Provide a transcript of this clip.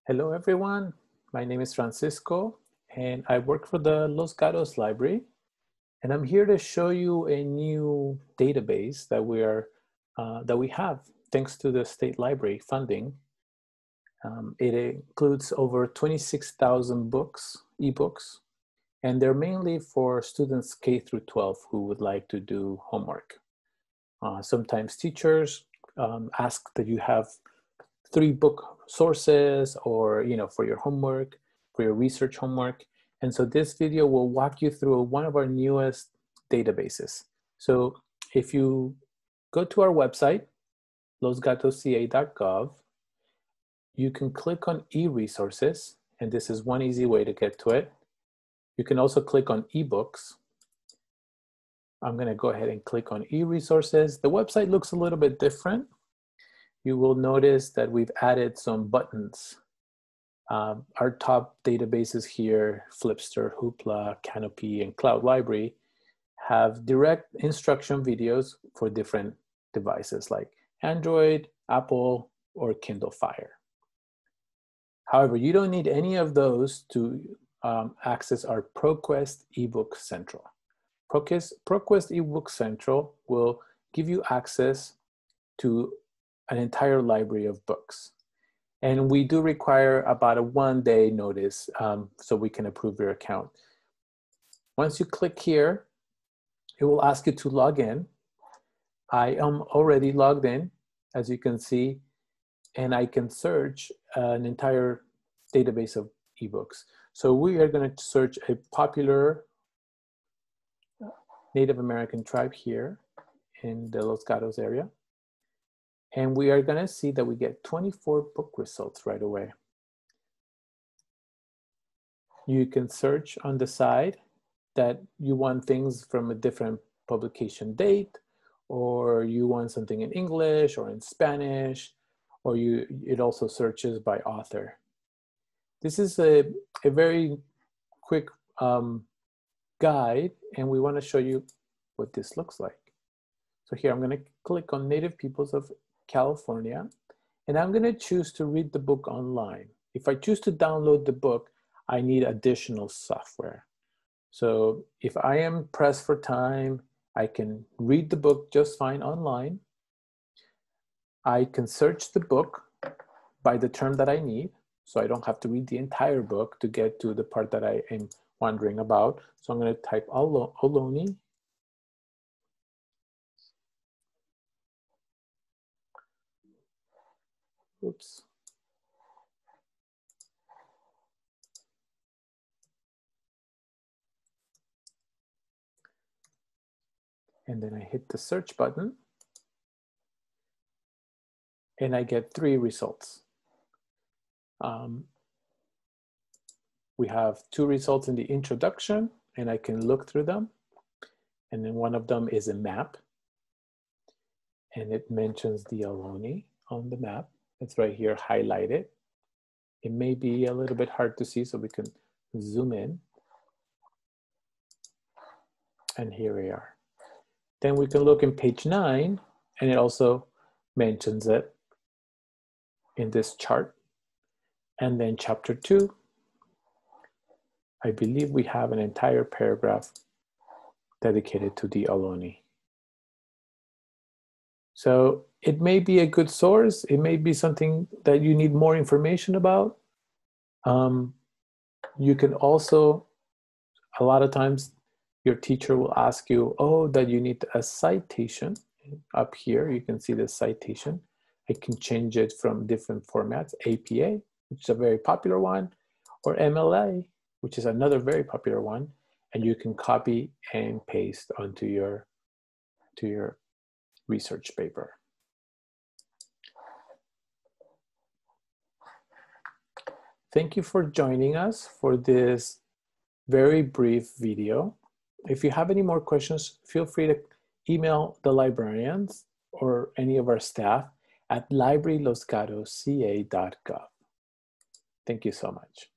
Hello, everyone. My name is Francisco, and I work for the Los Gatos Library. And I'm here to show you a new database that we have thanks to the state library funding. It includes over 26,000 books, ebooks, and they're mainly for students K through 12 who would like to do homework. Sometimes teachers ask that you have 3 book sources or, for your homework, for your research homework. And so this video will walk you through one of our newest databases. So if you go to our website, losgatosca.gov, you can click on e-resources, and this is one easy way to get to it. You can also click on ebooks. I'm going to go ahead and click on e-resources. The website looks a little bit different. You will notice that we've added some buttons. Our top databases here, Flipster, Hoopla, Canopy, and Cloud Library, have direct instruction videos for different devices like Android, Apple, or Kindle Fire. However, you don't need any of those to access our ProQuest eBook Central. ProQuest eBook Central will give you access to an entire library of books. And we do require about a 1-day notice so we can approve your account. Once you click here, it will ask you to log in. I am already logged in, as you can see, and I can search an entire database of ebooks. So we are going to search a popular Native American tribe here in the Los Gatos area. And we are going to see that we get 24 book results right away. You can search on the side that you want things from a different publication date, or you want something in English or in Spanish, or it also searches by author. This is a very quick guide, and we want to show you what this looks like. So here I'm going to click on Native Peoples of California, and I'm going to choose to read the book online. If I choose to download the book, I need additional software. So if I am pressed for time, I can read the book just fine online. I can search the book by the term that I need, so I don't have to read the entire book to get to the part that I am wondering about. So I'm going to type Ohlone. Oops. And then I hit the search button, and I get 3 results. We have 2 results in the introduction, and I can look through them. And then one of them is a map, and it mentions the Ohlone on the map. It's right here highlighted. It may be a little bit hard to see, so we can zoom in. And here we are. Then we can look in page 9, and it also mentions it in this chart. And then chapter 2, I believe we have an entire paragraph dedicated to the Ohlone. So it may be a good source. It may be something that you need more information about. You can also, a lot of times, your teacher will ask you, that you need a citation. Up here, you can see the citation. I can change it from different formats, APA, which is a very popular one, or MLA, which is another very popular one, and you can copy and paste onto your research paper. Thank you for joining us for this very brief video. If you have any more questions, feel free to email the librarians or any of our staff at librarylosgatosca.gov. Thank you so much.